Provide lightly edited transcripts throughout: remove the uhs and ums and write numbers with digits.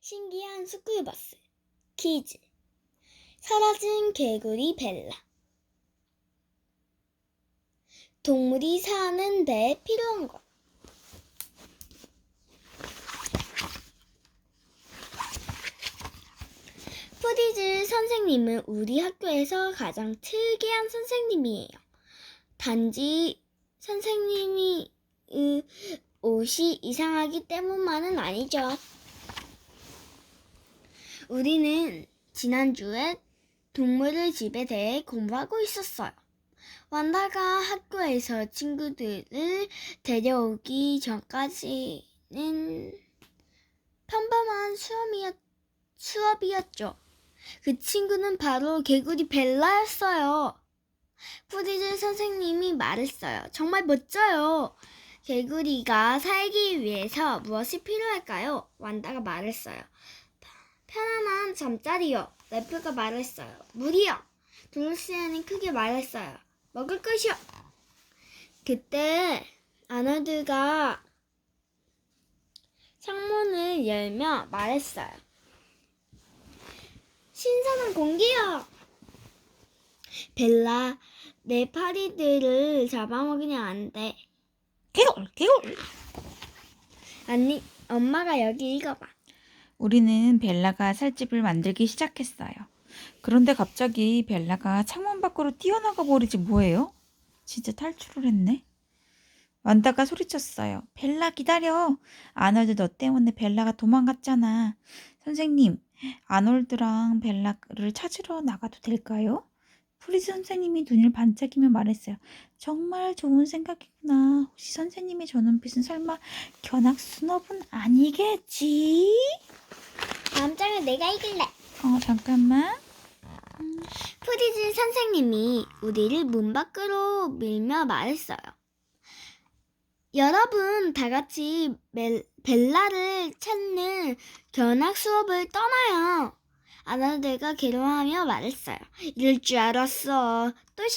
신기한 스쿨버스 퀴즈. 사라진 개구리 벨라. 동물이 사는데 필요한 것. 푸디즈 선생님은 우리 학교에서 가장 특이한 선생님이에요. 단지 선생님이 옷이 이상하기 때문만은 아니죠. 우리는 지난주에 동물의 집에 대해 공부하고 있었어요. 완다가 학교에서 친구들을 데려오기 전까지는 평범한 수업이었죠. 그 친구는 바로 개구리 벨라였어요. 푸디즈 선생님이 말했어요. 정말 멋져요. 개구리가 살기 위해서 무엇이 필요할까요? 완다가 말했어요. 편안한 잠자리요. 래프가 말했어요. 물이요. 도로시아는 크게 말했어요. 먹을 것이요. 그때 아놀드가 창문을 열며 말했어요. 신선한 공기요. 벨라, 내 파리들을 잡아먹으면 안 돼. 개굴. 아니, 엄마가 여기 읽어봐. 우리는 벨라가 살집을 만들기 시작했어요. 그런데 갑자기 벨라가 창문 밖으로 뛰어나가 버리지 뭐예요? 진짜 탈출을 했네. 완다가 소리쳤어요. 벨라 기다려. 아놀드 너 때문에 벨라가 도망갔잖아. 선생님, 아놀드랑 벨라를 찾으러 나가도 될까요? 프리즈 선생님이 눈을 반짝이며 말했어요. 정말 좋은 생각이구나. 혹시 선생님의 저 눈빛은 설마 견학 수업은 아니겠지? 다음 장은 내가 읽을래. 잠깐만. 푸디즈 선생님이 우리를 문 밖으로 밀며 말했어요. 여러분 다 같이 벨라를 찾는 견학 수업을 떠나요. 아놀드가 괴로워하며 말했어요. 이럴 줄 알았어. 또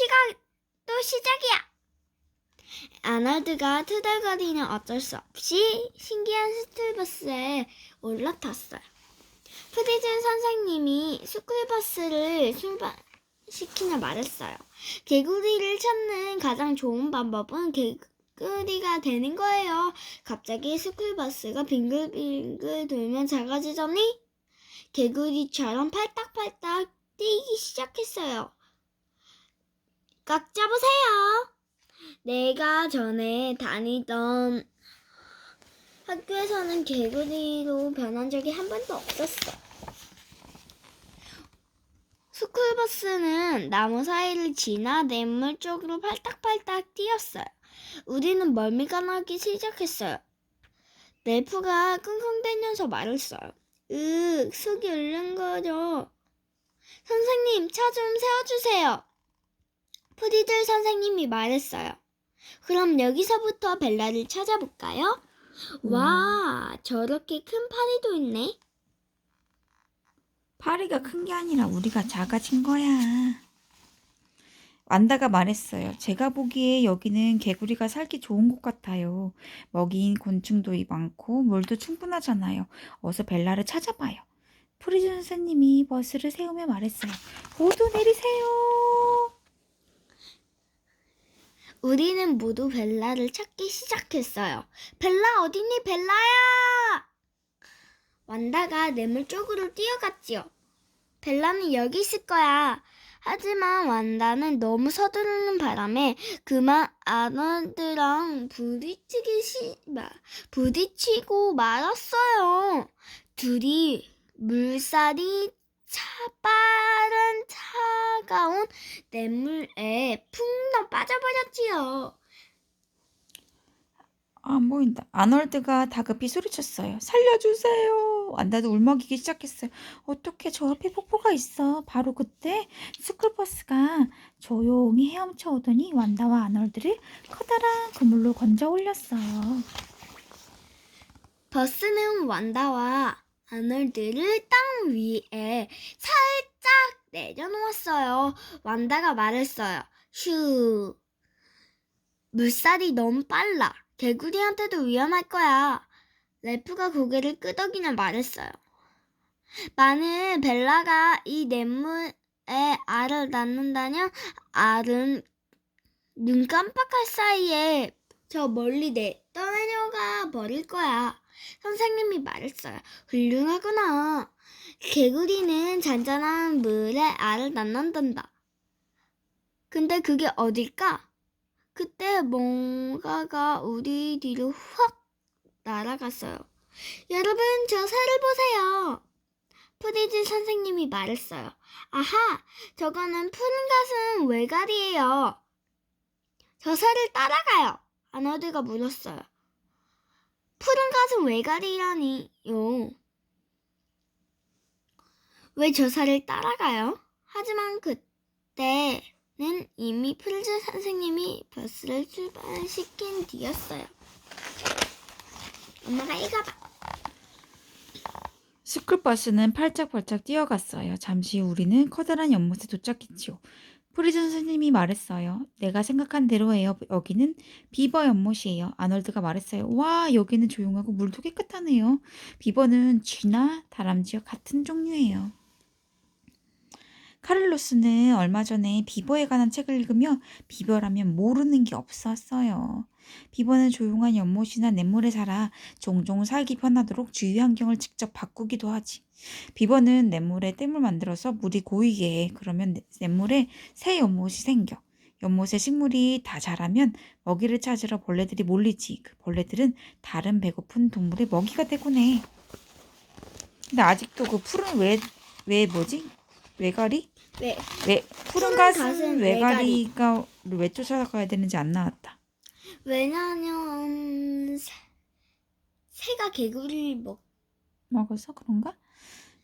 시작이야. 아놀드가 투덜거리는 어쩔 수 없이 신기한 스쿨버스에 올라탔어요. 푸디즈 선생님이 스쿨버스를 출발시키며 말했어요. 개구리를 찾는 가장 좋은 방법은 개구리가 되는 거예요. 갑자기 스쿨버스가 빙글빙글 돌면 작아지더니 개구리처럼 팔딱팔딱 뛰기 시작했어요. 꽉 잡으세요. 내가 전에 다니던 학교에서는 개구리로 변한 적이 한 번도 없었어. 스쿨버스는 나무 사이를 지나 냇물 쪽으로 팔딱팔딱 뛰었어요. 우리는 멀미가 나기 시작했어요. 넬프가 끙끙대면서 말했어요. 속이 울렁거려. 선생님, 차 좀 세워주세요. 푸디들 선생님이 말했어요. 그럼 여기서부터 벨라를 찾아볼까요? 와, 저렇게 큰 파리도 있네. 파리가 큰 게 아니라 우리가 작아진 거야. 완다가 말했어요. 제가 보기에 여기는 개구리가 살기 좋은 곳 같아요. 먹이인 곤충도 많고 물도 충분하잖아요. 어서 벨라를 찾아봐요. 프리즈 선생님이 버스를 세우며 말했어요. 모두 내리세요. 우리는 모두 벨라를 찾기 시작했어요. 벨라 어딨니, 벨라야! 완다가 냇물 쪽으로 뛰어갔지요. 벨라는 여기 있을 거야. 하지만 완다는 너무 서두르는 바람에 그만 아놀드랑 부딪히고 말았어요. 둘이 물살이 빠른 차가운 냇물에 푹 빠져버렸지요. 안 보인다. 아놀드가 다급히 소리쳤어요. 살려주세요. 완다도 울먹이기 시작했어요. 어떻게 저 옆에 폭포가 있어. 바로 그때 스쿨버스가 조용히 헤엄쳐 오더니 완다와 아놀드를 커다란 그물로 건져 올렸어요. 버스는 완다와 아놀드를 땅 위에 살짝 내려놓았어요. 완다가 말했어요. 휴, 물살이 너무 빨라. 개구리한테도 위험할 거야. 래프가 고개를 끄덕이며 말했어요. 만일 벨라가 이 냇물에 알을 낳는다면 알은 눈 깜빡할 사이에 저 멀리 떠내려가 버릴 거야. 선생님이 말했어요. 훌륭하구나. 개구리는 잔잔한 물에 알을 낳는단다. 근데 그게 어딜까? 그때 뭔가가 우리 뒤로 확 날아갔어요. 여러분, 저 새를 보세요. 프리즈 선생님이 말했어요. 아하, 저거는 푸른 가슴 외갈이에요. 저 새를 따라가요. 아너드가 물었어요. 푸른 가슴 외갈이라니요. 왜 저 새를 따라가요? 하지만 그때는 이미 프리즈 선생님이 버스를 출발시킨 뒤였어요. 엄마가 읽어봐. 스쿨버스는 팔짝팔짝 뛰어갔어요. 잠시 후 우리는 커다란 연못에 도착했지요. 프리즈 선생님이 말했어요. 내가 생각한 대로예요. 여기는 비버 연못이에요. 아놀드가 말했어요. 와, 여기는 조용하고 물도 깨끗하네요. 비버는 쥐나 다람쥐와 같은 종류예요. 카를로스는 얼마 전에 비버에 관한 책을 읽으며 비버라면 모르는 게 없었어요. 비버는 조용한 연못이나 냇물에 살아 종종 살기 편하도록 주위 환경을 직접 바꾸기도 하지. 비버는 냇물에 댐을 만들어서 물이 고이게 해. 그러면 냇물에 새 연못이 생겨. 연못에 식물이 다 자라면 먹이를 찾으러 벌레들이 몰리지. 그 벌레들은 다른 배고픈 동물의 먹이가 되곤 해. 근데 아직도 그 푸른 뭐지? 외가리? 푸른 가슴 외가리가 왜 쫓아가야 되는지 안 나왔다. 왜냐면 새가 개구리를 먹어서 그런가?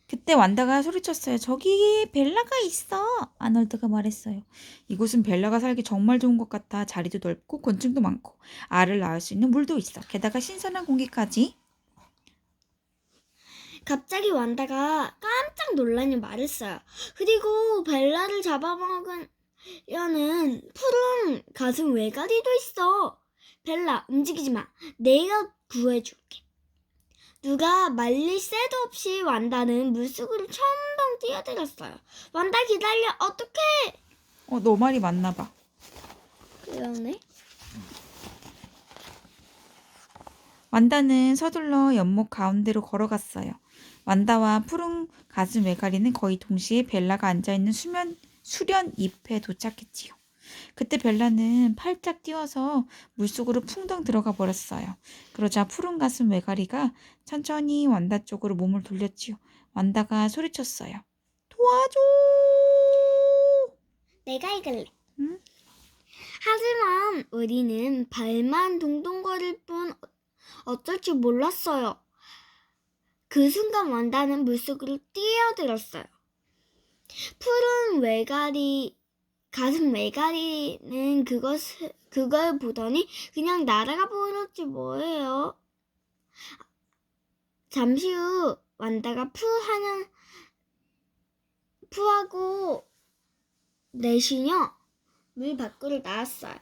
그때 완다가 소리쳤어요. 저기 벨라가 있어. 아놀드가 말했어요. 이곳은 벨라가 살기 정말 좋은 것 같아. 자리도 넓고 곤충도 많고 알을 낳을 수 있는 물도 있어. 게다가 신선한 공기까지. 갑자기 완다가 깜짝 놀라며 말했어요. 그리고 벨라를 잡아먹으려는 푸른 가슴 외가리도 있어. 벨라, 움직이지 마. 내가 구해줄게. 누가 말릴 새도 없이 완다는 물속으로 첨벙 뛰어들었어요. 완다 기다려. 어떡해. 너 말이 맞나 봐. 그러네. 완다는 서둘러 연못 가운데로 걸어갔어요. 완다와 푸른 가슴 외가리는 거의 동시에 벨라가 앉아있는 수련 잎에 도착했지요. 그때 벨라는 팔짝 뛰어서 물속으로 풍덩 들어가 버렸어요. 그러자 푸른 가슴 외가리가 천천히 완다 쪽으로 몸을 돌렸지요. 완다가 소리쳤어요. 도와줘! 내가 읽을래. 응? 하지만 우리는 발만 동동거릴 뿐 어쩔 줄 몰랐어요. 그 순간 완다는 물속으로 뛰어들었어요. 푸른 가슴 외가리는 그걸 보더니 그냥 날아가 버렸지 뭐예요. 잠시 후 완다가 푸하고 내쉬며 물 밖으로 나왔어요.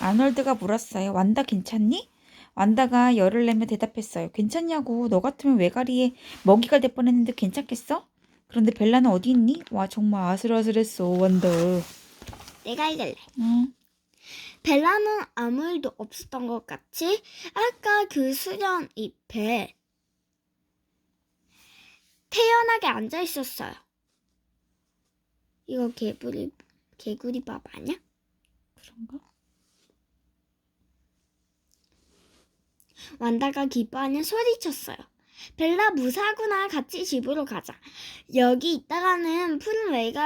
아놀드가 물었어요. 완다 괜찮니? 완다가 열을 내며 대답했어요. 괜찮냐고. 너 같으면 외가리에 먹이가 될 뻔했는데 괜찮겠어? 그런데 벨라는 어디 있니? 와, 정말 아슬아슬했어, 완다. 내가 읽을래. 응. 벨라는 아무 일도 없었던 것 같이 아까 그 수련 잎에 태연하게 앉아 있었어요. 이거 개구리 밥 아니야? 그런가? 완다가 기뻐하며 소리쳤어요. 벨라 무사하구나. 같이 집으로 가자. 여기 있다가는 푸른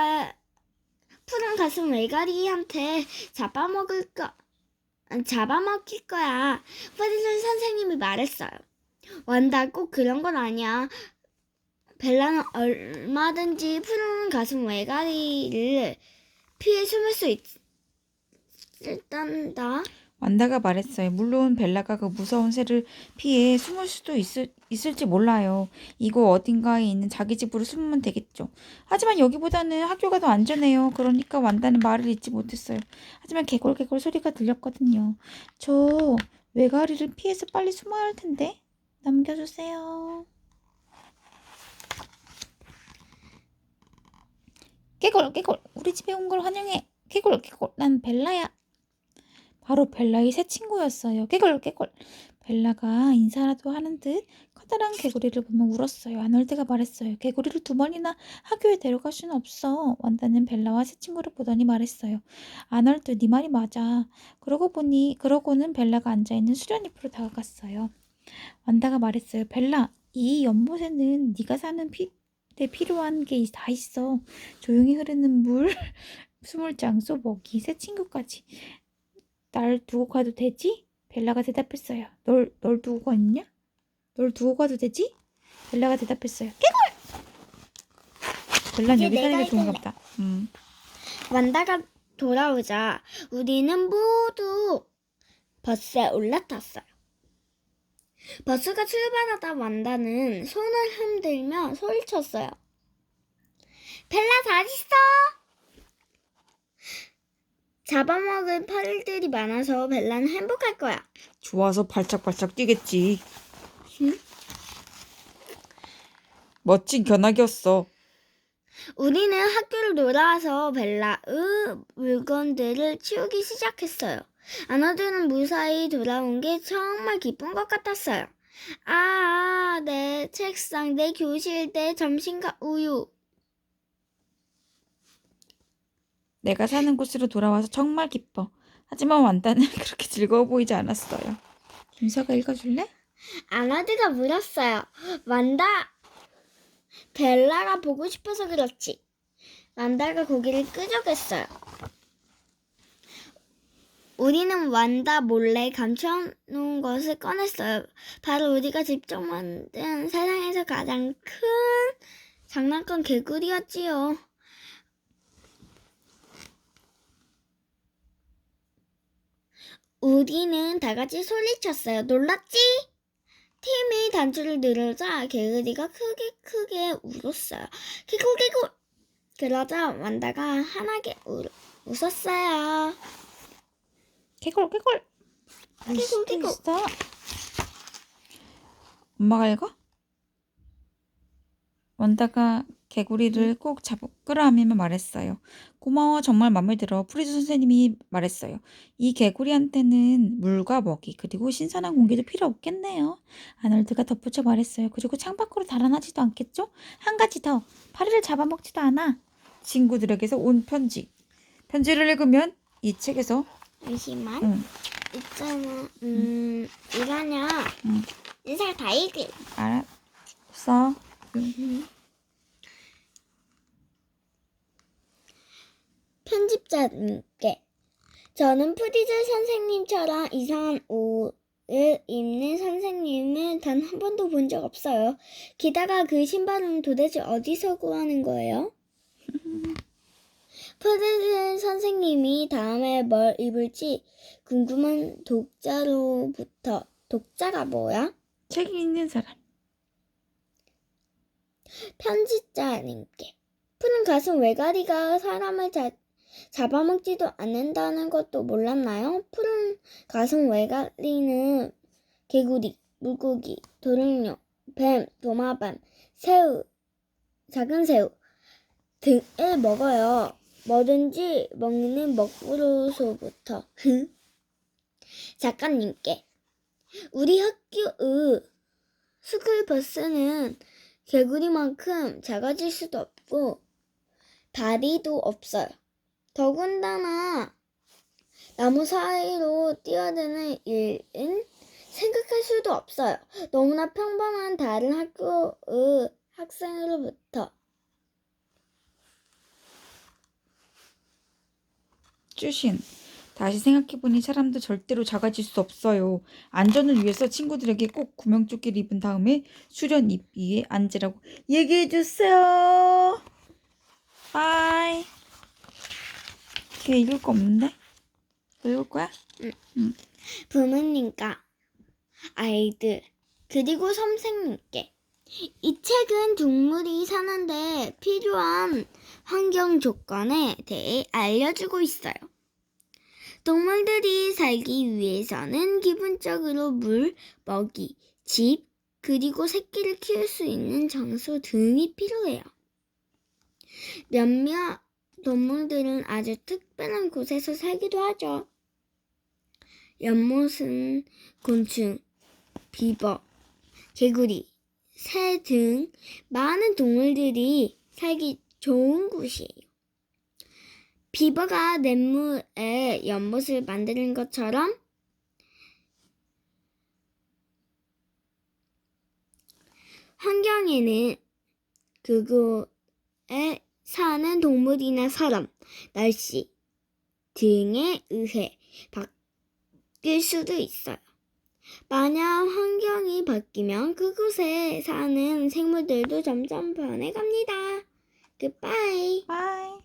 가슴 외가리한테 잡아먹힐 거야. 프리즌 선생님이 말했어요. 완다 꼭 그런 건 아니야. 벨라는 얼마든지 푸른 가슴 외가리를 피해 숨을 수 있단다. 완다가 말했어요. 물론 벨라가 그 무서운 새를 피해 숨을 수도 있을지 몰라요. 이곳 어딘가에 있는 자기 집으로 숨으면 되겠죠. 하지만 여기보다는 학교가 더 안전해요. 그러니까 완다는 말을 잊지 못했어요. 하지만 개골개골 소리가 들렸거든요. 저 외가리를 피해서 빨리 숨어야 할 텐데. 남겨주세요. 개굴 개굴 우리 집에 온 걸 환영해. 개굴 개굴 난 벨라야. 바로 벨라의 새 친구였어요. 개굴 개굴. 벨라가 인사라도 하는 듯 커다란 개구리를 보며 울었어요. 아놀드가 말했어요. 개구리를 2번이나 학교에 데려갈 수는 없어. 완다는 벨라와 새 친구를 보더니 말했어요. 아놀드, 네 말이 맞아. 그러고는 벨라가 앉아있는 수련잎으로 다가갔어요. 완다가 말했어요. 벨라, 이 연못에는 네가 사는 데 필요한 게 다 있어. 조용히 흐르는 물, 수물장소, 먹이, 새 친구까지. 날 두고 가도 되지? 벨라가 대답했어요. 널 두고 가냐? 널 두고 가도 되지? 벨라가 대답했어요. 벨란 이제 여기 내가 사는 게 좋은가 해볼래. 보다. 완다가 돌아오자 우리는 모두 버스에 올라탔어요. 버스가 출발하다 완다는 손을 흔들며 소리쳤어요. 벨라 잘 있어? 잡아먹을 파리들이 많아서 벨라는 행복할 거야. 좋아서 발짝발짝 뛰겠지. 응? 멋진 견학이었어. 우리는 학교를 돌아와서 벨라의 물건들을 치우기 시작했어요. 아너드는 무사히 돌아온 게 정말 기쁜 것 같았어요. 내 책상, 내 교실, 내 점심과 우유. 내가 사는 곳으로 돌아와서 정말 기뻐. 하지만 완다는 그렇게 즐거워 보이지 않았어요. 김서가 읽어줄래? 아너드가 물었어요. 완다, 벨라가 보고 싶어서 그렇지. 완다가 고개를 끄적였어요. 우리는 완다 몰래 감춰놓은 것을 꺼냈어요. 바로 우리가 직접 만든 세상에서 가장 큰 장난감 개구리였지요. 우리는 다 같이 소리쳤어요. 놀랐지? 팀이 단추를 누르자 개구리가 크게 울었어요. 개굴개굴! 그러자 완다가 환하게 웃었어요. 개굴. 개굴. 있어. 엄마가 읽어? 원다가 개구리를 꼭 끌어안으며 말했어요. 고마워, 정말 마음에 들어. 프리즈 선생님이 말했어요. 이 개구리한테는 물과 먹이 그리고 신선한 공기도 필요 없겠네요. 아놀드가 덧붙여 말했어요. 그리고 창밖으로 달아나지도 않겠죠? 한 가지 더, 파리를 잡아먹지도 않아. 친구들에게서 온 편지. 편지를 읽으면 이 책에서 잠시만. 있잖아. 이거냐. 인사가 다 읽을. 알았어. 편집자님께. 저는 프리즈 선생님처럼 이상한 옷을 입는 선생님을 단 한 번도 본 적 없어요. 게다가 그 신발은 도대체 어디서 구하는 거예요? 프리즈 선생님이 다음에 뭘 입을지 궁금한 독자로부터. 독자가 뭐야? 책 읽는 사람. 편집자님께. 푸른 가슴 외가리가 사람을 잡아먹지도 않는다는 것도 몰랐나요? 푸른 가슴 외가리는 개구리, 물고기, 도롱뇽, 뱀, 도마뱀, 새우, 작은 새우 등을 먹어요. 뭐든지 먹는 먹부로서부터. 작가님께. 우리 학교의 스쿨버스는 개구리만큼 작아질 수도 없고 다리도 없어요. 더군다나 나무 사이로 뛰어드는 일은 생각할 수도 없어요. 너무나 평범한 다른 학교의 학생으로부터. 쭈신. 다시 생각해보니 사람도 절대로 작아질 수 없어요. 안전을 위해서 친구들에게 꼭 구명조끼를 입은 다음에 수련잎 위에 앉으라고 얘기해줬어요. 바이. 걔 읽을 거 없는데? 너 읽을 거야? 응. 부모님과 아이들 그리고 선생님께. 이 책은 동물이 사는데 필요한 환경 조건에 대해 알려주고 있어요. 동물들이 살기 위해서는 기본적으로 물, 먹이, 집, 그리고 새끼를 키울 수 있는 장소 등이 필요해요. 몇몇 동물들은 아주 특별한 곳에서 살기도 하죠. 연못은 곤충, 비버, 개구리, 새 등 많은 동물들이 살기 좋은 곳이에요. 비버가 냇물에 연못을 만드는 것처럼 환경에는 그곳에 사는 동물이나 사람, 날씨 등에 의해 바뀔 수도 있어요. 만약 환경이 바뀌면 그곳에 사는 생물들도 점점 변해갑니다. 굿바이. 바이.